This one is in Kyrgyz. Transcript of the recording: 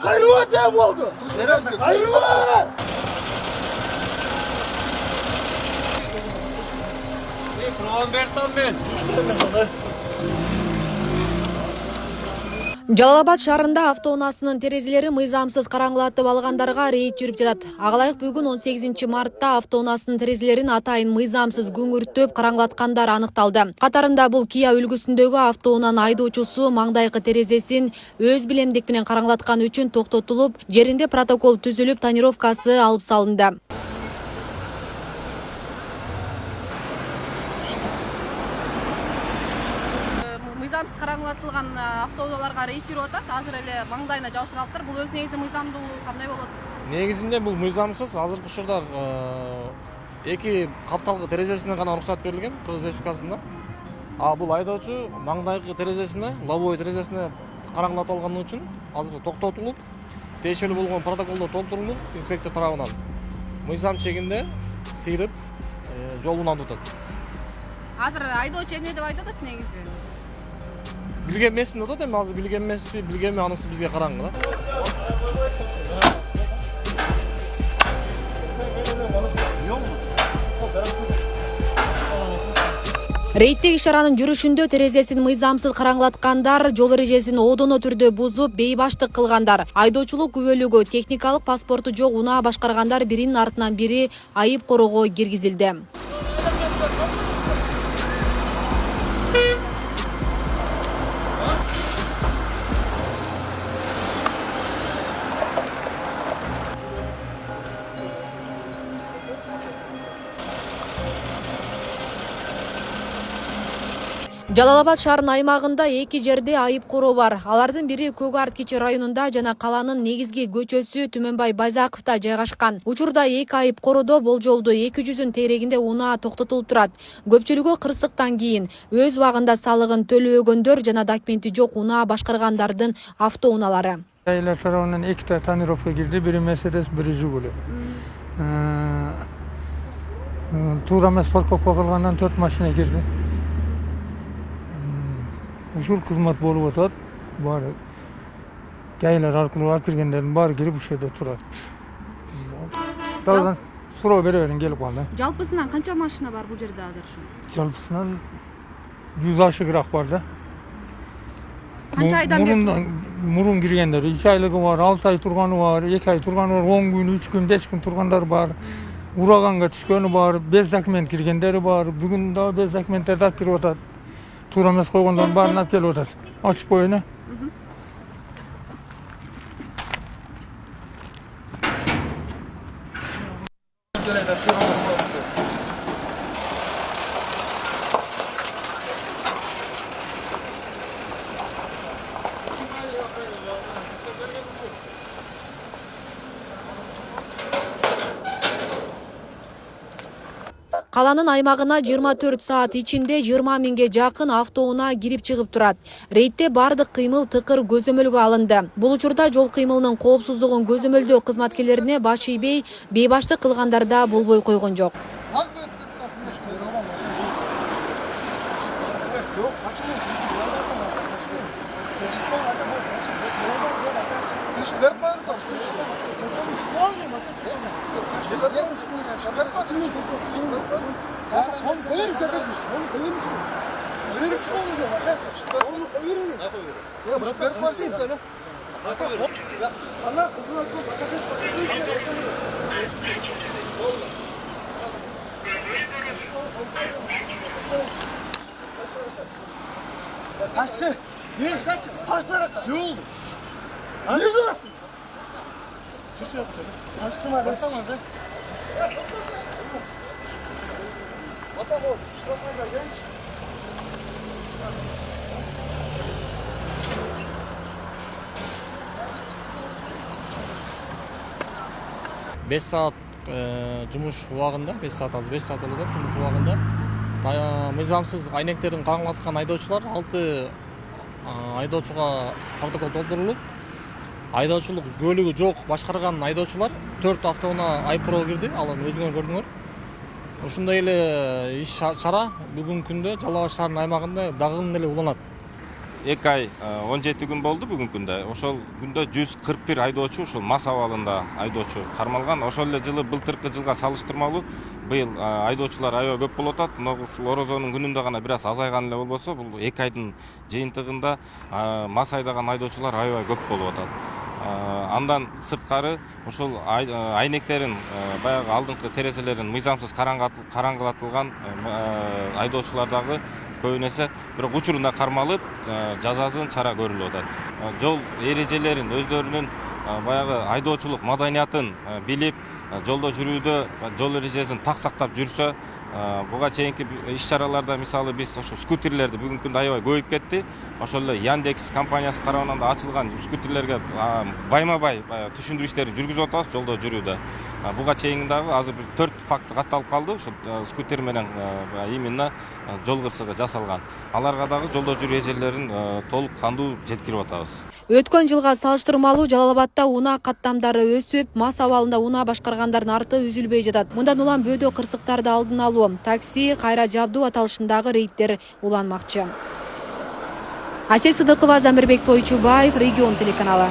Kayırma dem oldu. Kayırma! Robertan ben. Жалал Абад шаарында автоунаасынын терезелери мыйзамсыз караңгылатып алгандарга рейд жүрүп жатат. Ага ылайык бүгүн 18 мартта автоунаасынын терезелерин атайын мыйзамсыз күңүртөп караңгылаткандар аныкталды. Катарында бул Kia үлгүсүндөгү автоунаанын айдоочусу маңдайкы терезесин өз билемдик менен караңгылаткан үчүн токтотулуп, жеринде протокол түзүлүп, тонировкасы алып салынды. Мыйзамсыз караңгылатылган автоунааларга рейд жүрүп атат. Азыр эле маңдайына жабышыралыптыр. Бул өз негизи мыйзамдуу кандай болот? Негизинде бул мыйзамсыз. Азыркы учурда эки капталгы терезесине гана уруксат берилген Кыргыз Республикасында. А бул айдоочу маңдайкы терезесине, лобовой терезесине караңгылатып алган үчүн азыр токтотулуп, тиешелүү болгон протоколдо толтурулуп, инспектор тарабынан мыйзам чегинде сейрип, жолунан tutат. Азыр айдоочу эмне деп айтып атат негизи? Билген эмесмин деп атат, эми азыр билген эмеспи, билгенби анысы бизге караңгы да. Рейдтеги ишаранын жүрүшүндө терезесин мыйзамсыз караңгылаткандар, жол эрежесин оодоно түрдө бузуп, бейбаштык кылгандар, айдоочулук күбөлүгү, техникалык паспорту жок унаа башкаргандар биринин артынан бири айып короого киргизилди. Жалал Абад шаарынын аймагында эки жерде айып короо бар. Алардын бири Көк Арт кичи районунда жана калаанын негизги көчөсү Түмөнбай Байзаковдо жайгашкан. Учурда эки айып короодо болжолдуу 200 тегерегинде унаа токтотулуп турат. Көпчүлүгү кырсыктан кийин өз убагында салыгын төлөбөгөндөр жана документи жок унаа башкаргандардын автоунаалары. Aileler tarafından iki tane tonirovka girdi. Biri Mercedes, biri Jiguli. Tuğrames Forkop'a kılgandan 4 maşina girdi. Uşul kızmat bolup otat. Bari gaylar arkalığı alып kirgenlerin bari girip bu şeyde turat. Dağdan surao verin gelip kaldı. Жалпысынан канча машина бар бул жерде азыр ушу? Жалпысынан 100 aşıgırak vardı. Kança aydan beri? Murun girgenler 2 aylığı var, 6 ay turganı var, 2 ay turganı var, 10 gün, 3 gün, 5 gün turganlar var. Uraganga түшкөнү бар, без документ киргендери бар. Бүгүн да без документтер да кирип атат. Туура эмес койгондордун баарын алып келип атат. Ачып коеюн. Калаанын аймагына 24 саат ичинде 20 миңге жакын автоунаа кирип чыгып турат. Рейдте бардык кыймыл тыкыр көзөмөлгө алынды. Бул учурда жол кыймылынын коопсуздугун көзөмөлдөө кызматкерлерине баш ийбей, бейбаштык кылгандар да болбой койгон жок. Taşçı! Ne? Taşlara ne oldu? Ne diyorsun? Hiç yok. Taşçı var. Basam orada. Atam ol. Şurasına da genç. 5 saat жумуш убагында, 5 saat az 5 saat болот жумуш убагында мыйзамсыз айнектерин караңгылаткан айдоочулар 6 айдоочуга протокол толтурулуп, айдоочулук күбөлүгү жок башкарган айдоочулар 4 автоунаа айып короо кирди. Ал өзүңөр көрдүңөр. Ушундай эле иш чара бүгүнкү күндө Жалал Абад шаарынын аймагында дагы эле уланат. 2 ай 17 күн болду бүгүнкү күндө. Ошол күндө 141 айдоочу ошол мас абалында айдоочу кармалган. Ошол эле жылы былтыркы жылга салыштырмалуу быйыл айдоочулар аябай көп болуп атат. Ушул орозонун күнүндө гана бир аз азайган эле болбосо, бул 2 айдын жыйынтыгында мас айдаган айдоочулар аябай көп болуп атат. Андан сырткары ошол айнектерин баягы алдыңкы терезелерин мыйзамсыз караңгылатылган айдоочулар дагы көбүн эсе бирок учурунда кармалып жазасын чара көрүлүп атат. Жол эрежелерин өздөрүнүн баягы айдоочулук маданиятын билип, жолдо жүрүүдө жол эрежесин так сактап жүрсө, буга чейинки иш-чараларда мисалы биз ошо скутерлерди бүгүнкү күндө аябай көбөйүп кетти. Ошол эле Яндекс компаниясы тарабынан да ачылган скутерлерге байма-бай түшүндүрүштөрүн жүргүзүп атабыз жолдо жүрүүдө. Буга чейин дагы азыр бир 4 факт катталып калды. Ошо скутер менен именно жол кырсыгы жасалган. Аларга дагы жолдо жүрүү эжелерин толук кандуу жеткирип атабыз. Өткөн жылга салыштырмалуу Жалал Абадта унаа каттамдары өсүп, мас абалында унаа башкаргандардын арты үзүлбөй жатат. Мындан улам бөөдө кырсыктарды алдын алуу, такси, кайра жабдуу аталышындагы рейдтер уланмакчы. Асель Сыдыкова, Замирбек Тойчубаев, Регион телеканалы.